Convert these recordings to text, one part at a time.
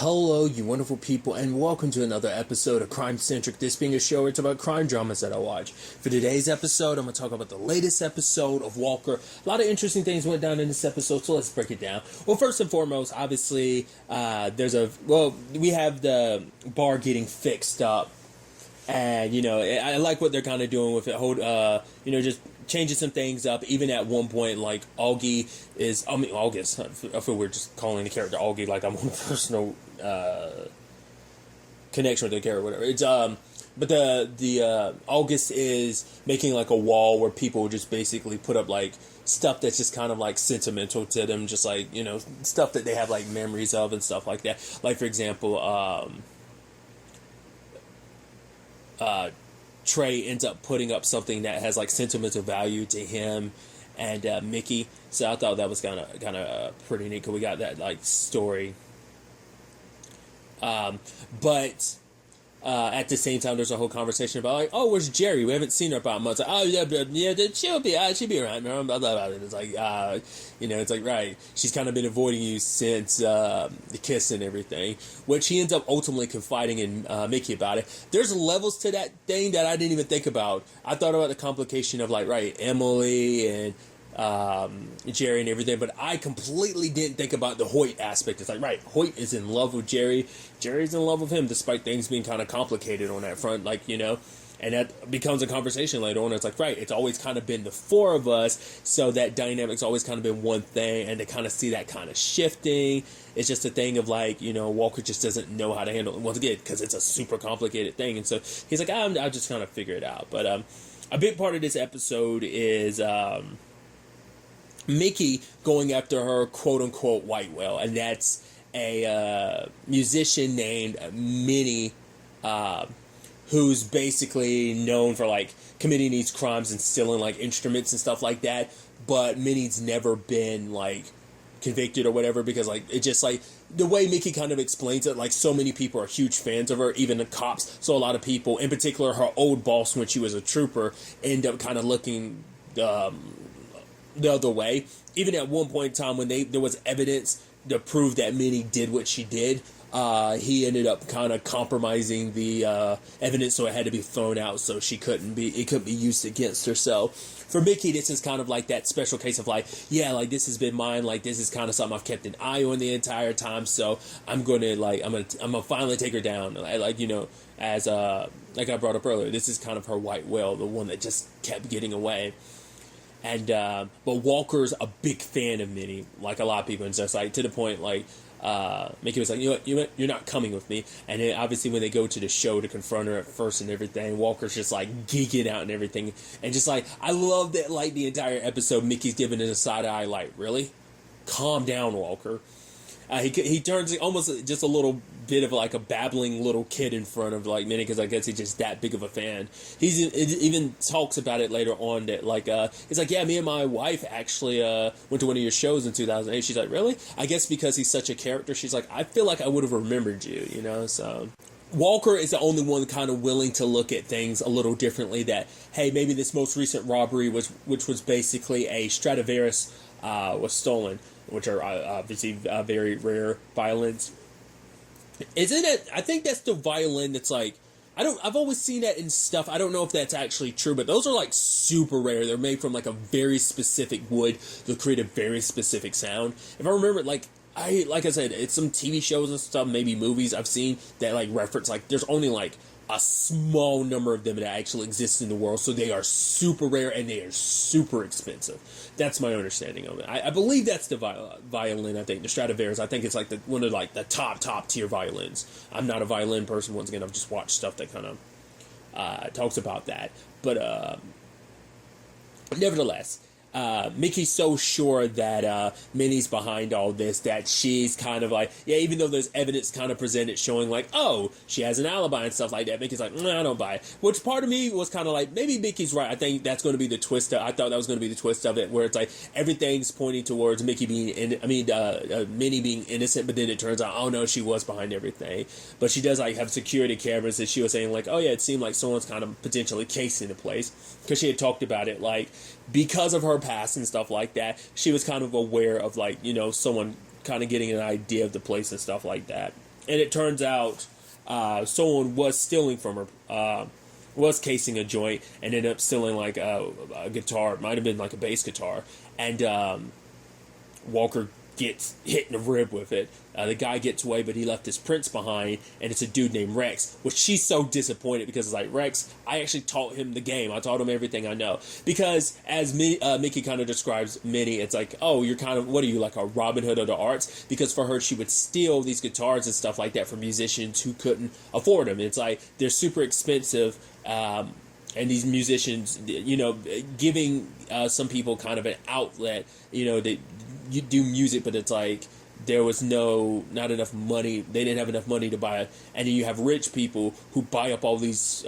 Hello, you wonderful people, and welcome to another episode of Crime Centric. This being a show where it's about crime dramas that I watch. For today's episode, I'm going to talk about the latest episode of Walker. A lot of interesting things went down in this episode, so let's break it down. Well, first and foremost, obviously, we have the bar getting fixed up. And, I like what they're kind of doing with it. Just changing some things up. Even at one point, like, August, I feel weird just calling the character Augie like I'm on a personal connection with the character or whatever. It's, but the August is making, like, a wall where people just basically put up, like, stuff that's just kind of, like, sentimental to them. Just, like, stuff that they have, like, memories of and stuff like that. Like, for example, Trey ends up putting up something that has like sentimental value to him and Mickey. So I thought that was kind of pretty neat because we got that like story. But at the same time, there's a whole conversation about like, oh, where's Jerry? We haven't seen her about months. Like, oh yeah, she'll be around. Blah, blah, blah. It's like it's like right. She's kind of been avoiding you since the kiss and everything, which he ends up ultimately confiding in Mickey about it. There's levels to that thing that I didn't even think about. I thought about the complication of like Emily and Jerry and everything, but I completely didn't think about the Hoyt aspect. It's like, right, Hoyt is in love with Jerry. Jerry's in love with him, despite things being kind of complicated on that front, and that becomes a conversation later on. It's like, right, it's always kind of been the four of us, so that dynamic's always kind of been one thing, and to kind of see that kind of shifting, it's just a thing of like, Walker just doesn't know how to handle it, once again, because it's a super complicated thing, and so he's like, I'll just kind of figure it out. But a big part of this episode is Mickey going after her quote-unquote white whale, and that's a musician named Minnie, who's basically known for like committing these crimes and stealing like instruments and stuff like that, but Minnie's never been like convicted or whatever, because like it just like the way Mickey kind of explains it, like so many people are huge fans of her, even the cops, so a lot of people, in particular her old boss when she was a trooper, end up kind of looking the other way. Even at one point in time when there was evidence to prove that Minnie did what she did, he ended up kind of compromising the evidence, so it had to be thrown out, so it couldn't be used against her. So for Mickey, this is kind of like that special case of like, yeah, like this has been mine, like this is kind of something I've kept an eye on the entire time, so I'm gonna finally take her down, as like I brought up earlier, this is kind of her white whale, the one that just kept getting away. And but Walker's a big fan of Minnie, like a lot of people, and just like to the point like Mickey was like, you're not coming with me. And then obviously when they go to the show to confront her at first and everything, Walker's just like geeking out and everything, and just like I love that like the entire episode Mickey's giving it a side eye like, really, calm down, Walker. He turns almost just a little bit of like a babbling little kid in front of like Minnie, because I guess he's just that big of a fan. He even talks about it later on that like he's like, yeah, me and my wife actually went to one of your shows in 2008. She's like, really? I guess because he's such a character, she's like, I feel like I would have remembered you, so Walker is the only one kind of willing to look at things a little differently, that hey, maybe this most recent robbery which was basically a Stradivarius was stolen, which are obviously very rare violins. Isn't it? I think that's the violin that's like, I've always seen that in stuff. I don't know if that's actually true, but those are like super rare. They're made from like a very specific wood to create a very specific sound. If I remember, like I said, it's some TV shows and stuff, maybe movies I've seen that like reference, like there's only like a small number of them that actually exist in the world, so they are super rare and they are super expensive. That's my understanding of it. I believe that's the violin. I think the Stradivarius. I think it's like one of like the top tier violins. I'm not a violin person. Once again, I've just watched stuff that kind of talks about that. But nevertheless, Mickey's so sure that Minnie's behind all this that she's kind of like, yeah, even though there's evidence kind of presented showing like, oh, she has an alibi and stuff like that, Mickey's like, I don't buy it. Which part of me was kind of like, maybe Mickey's right. I think that's going to be the twist. I thought that was going to be the twist of it, where it's like everything's pointing towards Minnie being innocent, but then it turns out, oh no, she was behind everything. But she does like have security cameras that she was saying like, oh yeah, it seemed like someone's kind of potentially casing the place, because she had talked about it like, because of her past and stuff like that, she was kind of aware of like, someone kind of getting an idea of the place and stuff like that. And it turns out someone was stealing from her, was casing a joint, and ended up stealing like a guitar. It might have been like a bass guitar. And Walker gets hit in the rib with it. The guy gets away, but he left his prints behind, and it's a dude named Rex, which she's so disappointed because it's like, Rex, I actually taught him the game. I taught him everything I know. Because as Mickey kind of describes Minnie, it's like, oh, you're kind of, what are you, like a Robin Hood of the arts? Because for her, she would steal these guitars and stuff like that from musicians who couldn't afford them. It's like, they're super expensive, and these musicians, you know, giving some people kind of an outlet, you know, that you do music, but it's like there was not enough money. They didn't have enough money to buy it. And then you have rich people who buy up all these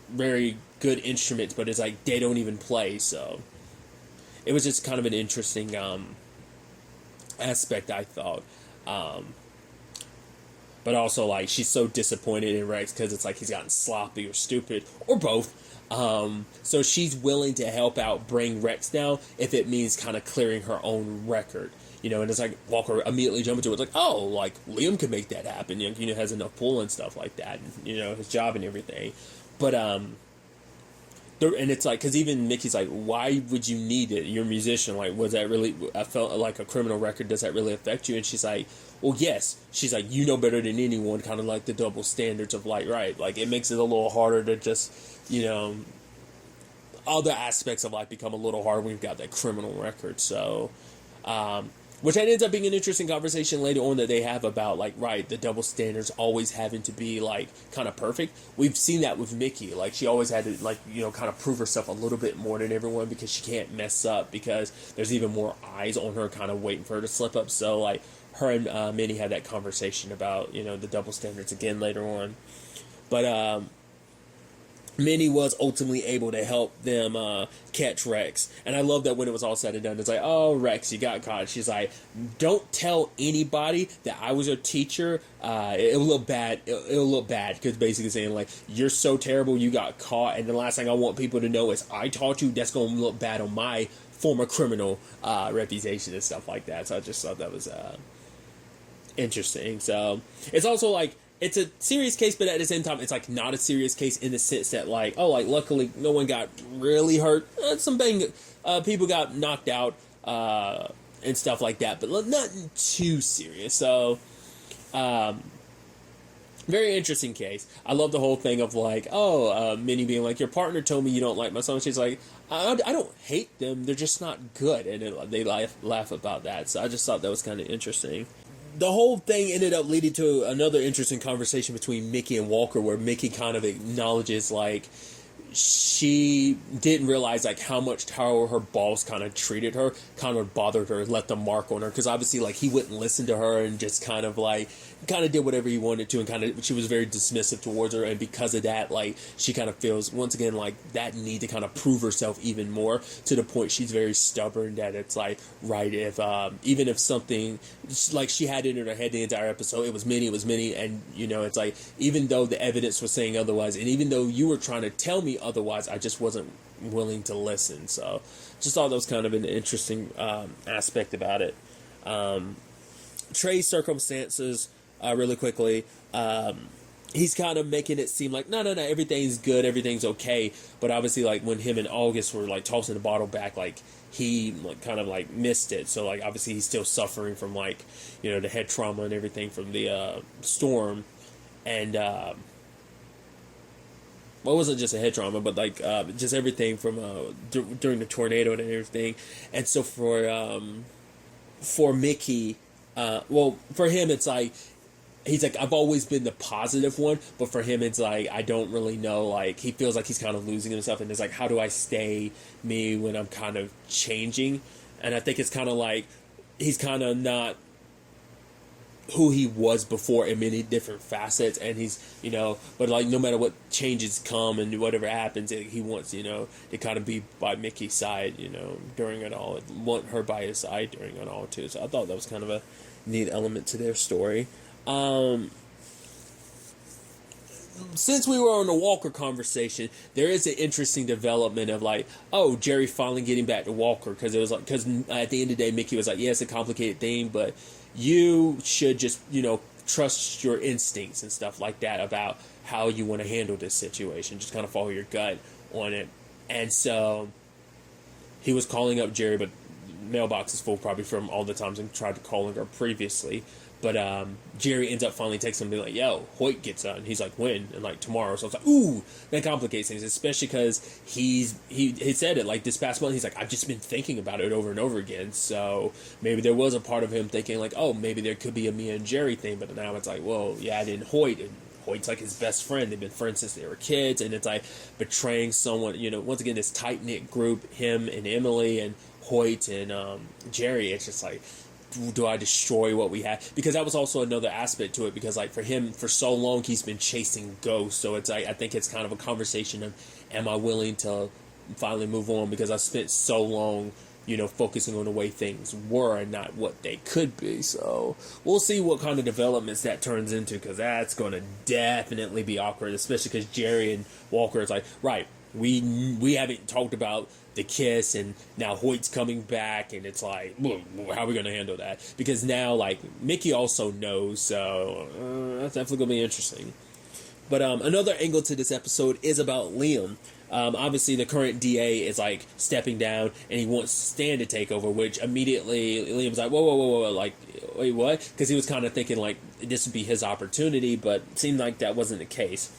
very good instruments, but it's like they don't even play. So it was just kind of an interesting aspect, I thought. But also, like, she's so disappointed in Rex because it's like he's gotten sloppy or stupid, or both. So she's willing to help out bring Rex down if it means kind of clearing her own record. You know, and it's like Walker immediately jumped into it. It's like, oh, like, Liam could make that happen. You know, has enough pull and stuff like that. And, you know, his job and everything. But, and it's like, because even Mickey's like, why would you need it? You're a musician. Like, was that really, I felt like a criminal record. Does that really affect you? And she's like, well, yes. She's like, you know better than anyone, kind of like the double standards of, like, right. Like, it makes it a little harder to just, you know, other aspects of life become a little harder when you've got that criminal record. So, which ends up being an interesting conversation later on that they have about, like, right, the double standards always having to be, like, kind of perfect. We've seen that with Mickey. Like, she always had to, like, you know, kind of prove herself a little bit more than everyone because she can't mess up because there's even more eyes on her kind of waiting for her to slip up. So, like, her and Minnie had that conversation about, you know, the double standards again later on. But, Minnie was ultimately able to help them catch Rex. And I love that when it was all said and done, it's like, oh, Rex, you got caught. She's like, don't tell anybody that I was your teacher. It'll look bad. It'll look bad because basically saying, like, you're so terrible, you got caught. And the last thing I want people to know is I taught you. That's going to look bad on my former criminal reputation and stuff like that. So I just thought that was interesting. So it's also like, it's a serious case, but at the same time, it's like not a serious case in the sense that, like, oh, like, luckily no one got really hurt. Some people got knocked out and stuff like that, but nothing too serious. So, very interesting case. I love the whole thing of, like, Minnie being like, your partner told me you don't like my song. She's like, I don't hate them. They're just not good. And they laugh about that. So I just thought that was kind of interesting. The whole thing ended up leading to another interesting conversation between Mickey and Walker, where Mickey kind of acknowledges, like, she didn't realize, like, how her boss kind of treated her, kind of bothered her, left a mark on her, because obviously, like, he wouldn't listen to her and just kind of did whatever he wanted to, and she was very dismissive towards her, and because of that, like, she kind of feels, once again, like, that need to kind of prove herself even more, to the point she's very stubborn, that it's like, right, if, even if something, like, she had it in her head the entire episode, it was Minnie, and, you know, it's like, even though the evidence was saying otherwise, and even though you were trying to tell me otherwise, I just wasn't willing to listen. So just thought that was kind of an interesting aspect about it. Trey's circumstances, really quickly, he's kind of making it seem like no, everything's good, everything's okay, but obviously, like, when him and August were, like, tossing the bottle back, like, he, like, kind of, like, missed it. So, like, obviously he's still suffering from, like, you know, the head trauma and everything from the storm. And well, it wasn't just a head trauma, but, like, just everything from during the tornado and everything. And so for Mickey, for him, it's like, he's like, I've always been the positive one, but for him, it's like, I don't really know, like, he feels like he's kind of losing himself, and it's like, how do I stay me when I'm kind of changing? And I think it's kind of like, he's kind of not who he was before in many different facets, and he's, you know, but, like, no matter what changes come and whatever happens, he wants, you know, to kind of be by Mickey's side, you know, during it all, and want her by his side during it all too. So I thought that was kind of a neat element to their story. Since we were on the Walker conversation, there is an interesting development of, like, oh, Jerry finally getting back to Walker, because it was like, because at the end of the day, Mickey was like, yeah, it's a complicated thing, but you should just, you know, trust your instincts and stuff like that about how you want to handle this situation. Just kind of follow your gut on it. And so he was calling up Jerry, but mailbox is full probably from all the times I tried to calling her previously. But Jerry ends up finally texting him and being like, yo, Hoyt gets on. He's like, when? And like, tomorrow. So I was like, ooh, that complicates things, especially because he said it like this past month. He's like, I've just been thinking about it over and over again. So maybe there was a part of him thinking like, oh, maybe there could be a me and Jerry thing. But now it's like, well, yeah, then Hoyt. And Hoyt's like his best friend. They've been friends since they were kids. And it's like betraying someone, once again, this tight-knit group, him and Emily and Hoyt and Jerry. It's just like, do I destroy what we had? Because that was also another aspect to it, because like for him, for so long, he's been chasing ghosts. So it's like, I think it's kind of a conversation of, am I willing to finally move on? Because I spent so long, focusing on the way things were and not what they could be. So we'll see what kind of developments that turns into, because that's going to definitely be awkward, especially because Jerry and Walker is like, right, we haven't talked about the kiss, and now Hoyt's coming back, and it's like, how are we going to handle that? Because now, like, Mickey also knows, so that's definitely going to be interesting. But another angle to this episode is about Liam. Obviously, the current DA is, like, stepping down, and he wants Stan to take over, which immediately Liam's like, whoa, like, wait, what? Because he was kind of thinking, like, this would be his opportunity, but it seemed like that wasn't the case.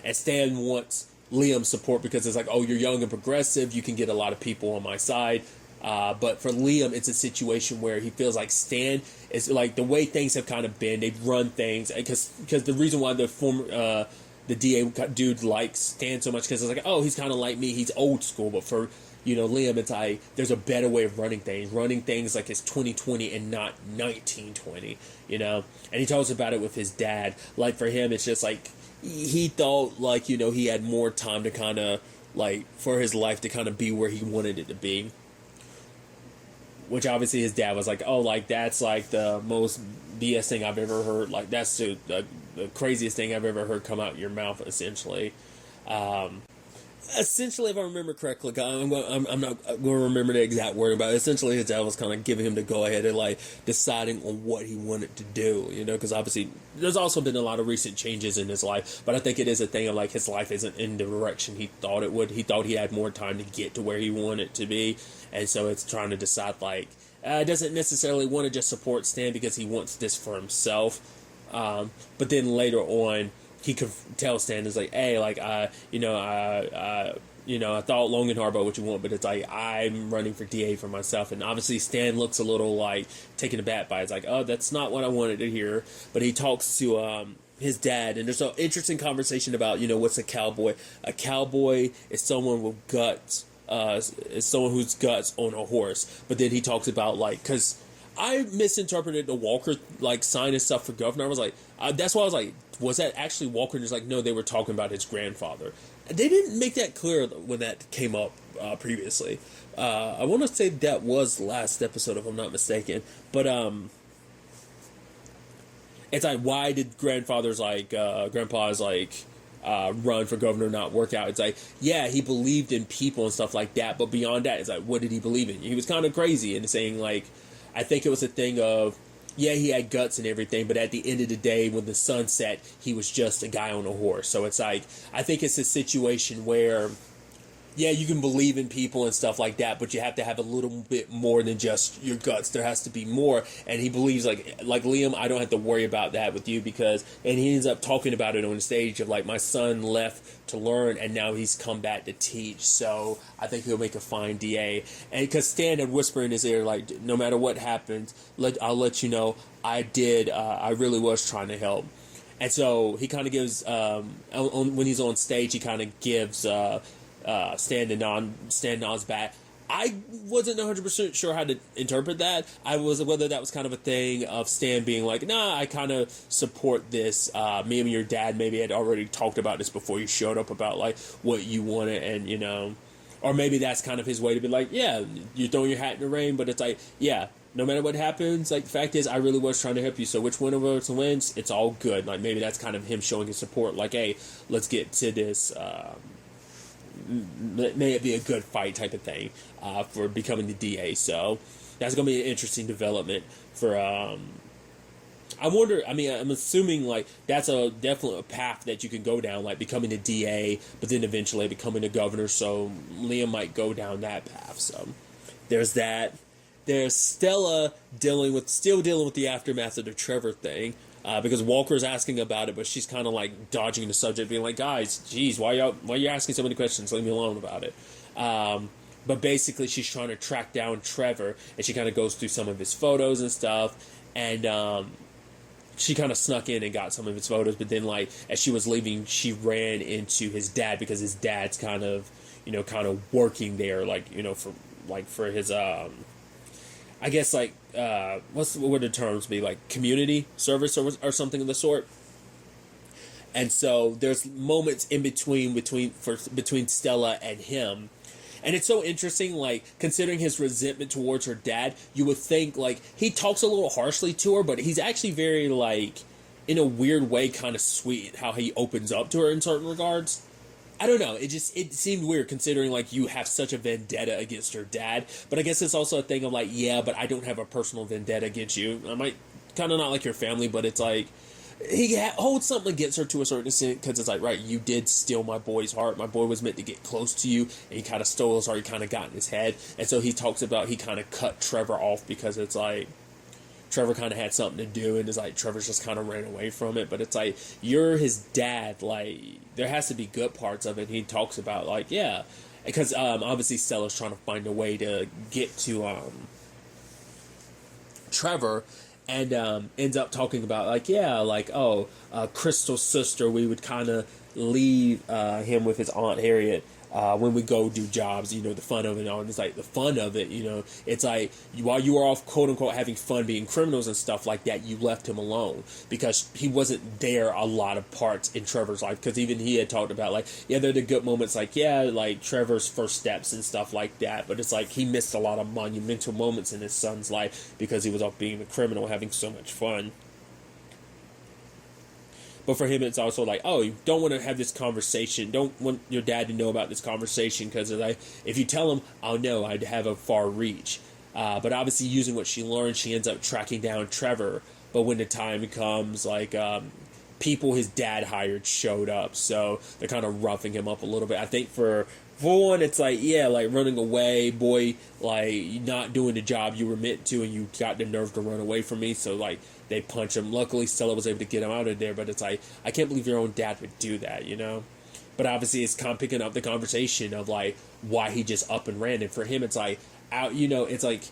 And Stan wants Liam's support because it's like, oh, you're young and progressive, you can get a lot of people on my side. But for Liam, it's a situation where he feels like Stan is like, the way things have kind of been, they've run things, because the reason why the DA dude likes Stan so much, because it's like, oh, he's kind of like me, he's old school. But for Liam, it's like, there's a better way of running things like it's 2020 and not 1920, and he talks about it with his dad. Like for him, it's just like, he thought, like, he had more time to kind of, like, for his life to kind of be where he wanted it to be. Which, obviously, his dad was like, oh, like, that's, like, the most BS thing I've ever heard. Like, that's the craziest thing I've ever heard come out your mouth, essentially. Essentially, if I remember correctly, I'm not going to remember the exact word, but essentially his dad was kind of giving him the go-ahead and, like, deciding on what he wanted to do, because obviously there's also been a lot of recent changes in his life, but I think it is a thing of, like, his life isn't in the direction he thought it would. He thought he had more time to get to where he wanted to be, and so it's trying to decide, like, doesn't necessarily want to just support Stan because he wants this for himself, but then later on, he could tell Stan is like, hey, like, I thought long and hard about what you want, but it's like, I'm running for DA for myself. And obviously Stan looks a little like taken aback by it. It's like, oh, that's not what I wanted to hear. But he talks to his dad, and there's an interesting conversation about, what's a cowboy? A cowboy is someone with guts, is someone who's guts on a horse. But then he talks about, like, because I misinterpreted the Walker, like, sign and stuff for governor. I was like, that's why I was like, was that actually Walker? And he's like, no, they were talking about his grandfather. They didn't make that clear when that came up previously. I want to say that was last episode, if I'm not mistaken. But it's like, why did grandpa's like run for governor not work out? It's like, yeah, he believed in people and stuff like that, but beyond that, it's like, what did he believe in? He was kind of crazy in saying, like, I think it was a thing of, yeah, he had guts and everything, but at the end of the day, when the sun set, he was just a guy on a horse. So it's like, I think it's a situation where, yeah, you can believe in people and stuff like that, but you have to have a little bit more than just your guts. There has to be more. And he believes, like Liam, I don't have to worry about that with you, because, and he ends up talking about it on the stage of, like, my son left to learn and now he's come back to teach. So I think he'll make a fine DA. And because Stan had whispered in his ear, like, no matter what happens, I'll let you know I really was trying to help. And so he kind of gives, when he's on stage, he kind of gives, Stan nods back. I wasn't 100% sure how to interpret that. Whether that was kind of a thing of Stan being like, nah, I kind of support this. Me and your dad maybe had already talked about this before you showed up, about, like, what you wanted, and, or maybe that's kind of his way to be like, yeah, you're throwing your hat in the ring, but it's like, yeah, no matter what happens, like, the fact is, I really was trying to help you, so which one of us wins, it's all good. Like, maybe that's kind of him showing his support, like, hey, let's get to this, may it be a good fight type of thing for becoming the DA. So that's going to be an interesting development for I wonder. I mean, I'm assuming like that's a definitely a path that you can go down, like becoming a DA, but then eventually becoming a governor. So Liam might go down that path. So there's that. There's Stella still dealing with the aftermath of the Trevor thing. Because Walker's asking about it, but she's kind of like dodging the subject, being like, "Guys, geez, why are you asking so many questions? Leave me alone about it." But basically, she's trying to track down Trevor, and she kind of goes through some of his photos and stuff, and she kind of snuck in and got some of his photos. But then, like as she was leaving, she ran into his dad because his dad's kind of working there, for his I guess what would the terms be, like community service or something of the sort. And so there's moments in between Stella and him, and it's so interesting. Like considering his resentment towards her dad, you would think like he talks a little harshly to her, but he's actually very like in a weird way kind of sweet how he opens up to her in certain regards. I don't know. It seemed weird considering like you have such a vendetta against her dad. But I guess it's also a thing of like, yeah, but I don't have a personal vendetta against you. I might kind of not like your family, but it's like he holds something against her to a certain extent because it's like, right, you did steal my boy's heart. My boy was meant to get close to you, and he kind of stole his heart. He kind of got in his head, and so he talks about he kind of cut Trevor off because it's like Trevor kind of had something to do, and it's like Trevor's just kind of ran away from it. But it's like, you're his dad. Like, there has to be good parts of it. He talks about, like, yeah. Because obviously Stella's trying to find a way to get to Trevor, and ends up talking about, like, yeah, like, Crystal's sister, we would kind of leave him with his Aunt Harriet. When we go do jobs, the fun of it all. And it's like the fun of it, it's like while you were off, quote unquote, having fun being criminals and stuff like that, you left him alone because he wasn't there a lot of parts in Trevor's life. Because even he had talked about, like, yeah, there are the good moments, like, yeah, like Trevor's first steps and stuff like that. But it's like he missed a lot of monumental moments in his son's life because he was off being a criminal, having so much fun. But for him, it's also like, oh, you don't want to have this conversation. Don't want your dad to know about this conversation because like, if you tell him, I'll know I'd have a far reach. But obviously, using what she learned, she ends up tracking down Trevor. But when the time comes, like, people his dad hired showed up. So they're kind of roughing him up a little bit. I think for one, it's like, yeah, like running away, boy, like not doing the job you were meant to, and you got the nerve to run away from me. So, like, they punch him. Luckily, Stella was able to get him out of there, but it's like, I can't believe your own dad would do that, But obviously, it's kind of picking up the conversation of, like, why he just up and ran. And for him, it's like, it's like,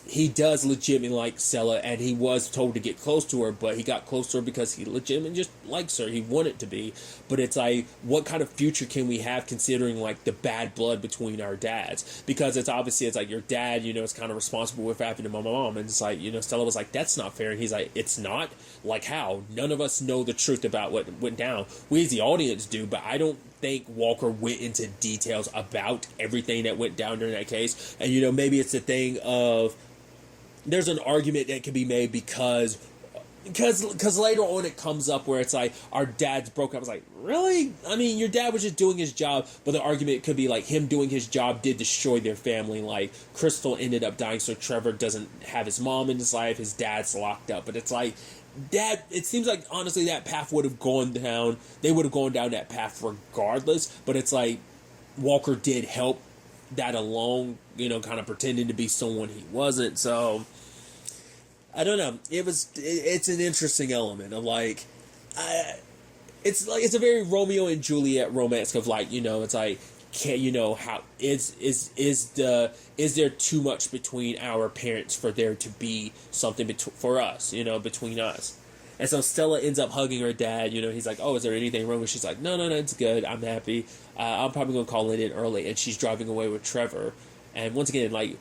he does legitimately like Stella, and he was told to get close to her, but he got close to her because he legitimately just likes her. He wanted to be. But it's like, what kind of future can we have considering, like, the bad blood between our dads? Because it's obviously, it's like your dad, is kind of responsible with what happened to my mom. And it's like, Stella was like, that's not fair. And he's like, it's not? Like, how? None of us know the truth about what went down. We as the audience do, but I don't think Walker went into details about everything that went down during that case. And, maybe it's a thing of, there's an argument that can be made because later on it comes up where it's like, our dads broke up. It's like, really? I mean, your dad was just doing his job, but the argument could be like, him doing his job did destroy their family. Like, Crystal ended up dying, so Trevor doesn't have his mom in his life, his dad's locked up. But it's like, it seems like, honestly, that path would have gone down, they would have gone down that path regardless, but it's like, Walker did help that along, kind of pretending to be someone he wasn't. So I don't know. It's an interesting element of like, it's a very Romeo and Juliet romance of like, it's like, how is there too much between our parents for there to be something for us, between us? And so Stella ends up hugging her dad. He's like, oh, is there anything wrong? And she's like, no, it's good. I'm happy. I'm probably going to call it in early. And she's driving away with Trevor. And once again, like,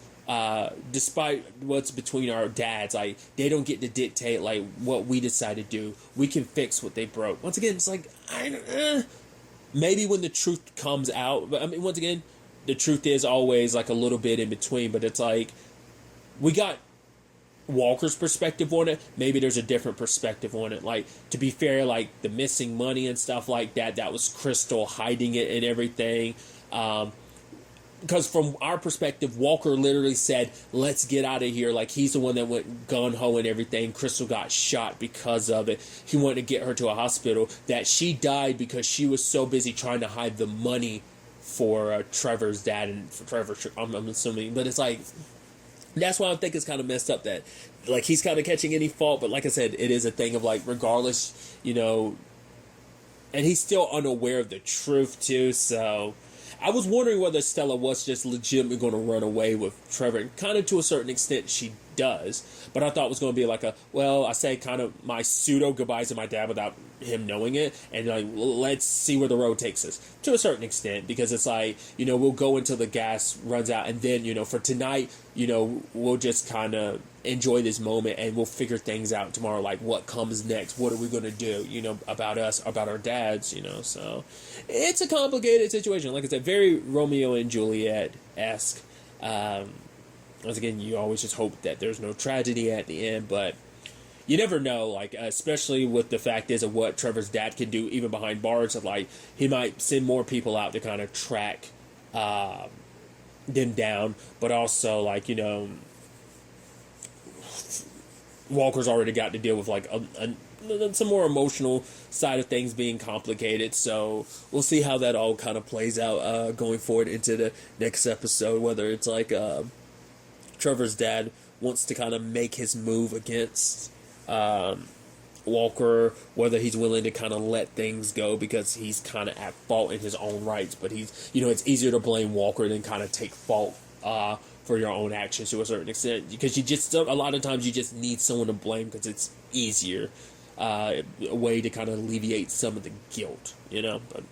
despite what's between our dads, like, they don't get to dictate, like, what we decide to do. We can fix what they broke. Once again, it's like, maybe when the truth comes out. But, I mean, once again, the truth is always, like, a little bit in between. But it's like, we got Walker's perspective on it. Maybe there's a different perspective on it. Like, to be fair, like the missing money and stuff like that was Crystal hiding it and everything. because from our perspective, Walker literally said, let's get out of here. Like, he's the one that went gung-ho and everything. Crystal got shot because of it. He wanted to get her to a hospital. That she died because she was so busy trying to hide the money for Trevor's dad and for Trevor, I'm assuming. But it's like, that's why I think it's kind of messed up that, like, he's kind of catching any fault. But like I said, it is a thing of, like, regardless, you know, and he's still unaware of the truth, too. So I was wondering whether Stella was just legitimately going to run away with Trevor. And kind of to a certain extent, she does. But I thought it was going to be like I say kind of my pseudo goodbyes to my dad without him knowing it. And like, let's see where the road takes us. To a certain extent. Because it's like, you know, we'll go until the gas runs out. And then, you know, for tonight, you know, we'll just kind of enjoy this moment. And we'll figure things out tomorrow. Like, what comes next? What are we going to do, you know, about us, about our dads, you know. So it's a complicated situation. Like I said, very Romeo and Juliet-esque. Once again, you always just hope that there's no tragedy at the end, but you never know, like, especially with the fact is of what Trevor's dad can do, even behind bars, of, like, he might send more people out to kind of track them down, but also, like, you know, Walker's already got to deal with, like, some more emotional side of things being complicated, so we'll see how that all kind of plays out going forward into the next episode, whether it's, like, Trevor's dad wants to kind of make his move against Walker, whether he's willing to kind of let things go because he's kind of at fault in his own rights. But he's, you know, it's easier to blame Walker than kind of take fault for your own actions to a certain extent, because you just, a lot of times you just need someone to blame because it's easier, a way to kind of alleviate some of the guilt, you know. But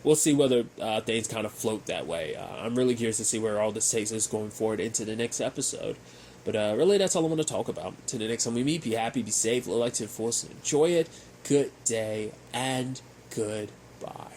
we'll see whether things kind of float that way. I'm really curious to see where all this takes us going forward into the next episode. But really, that's all I want to talk about. Till the next time we meet, be happy, be safe, live life to the fullest, and enjoy it. Good day, and goodbye.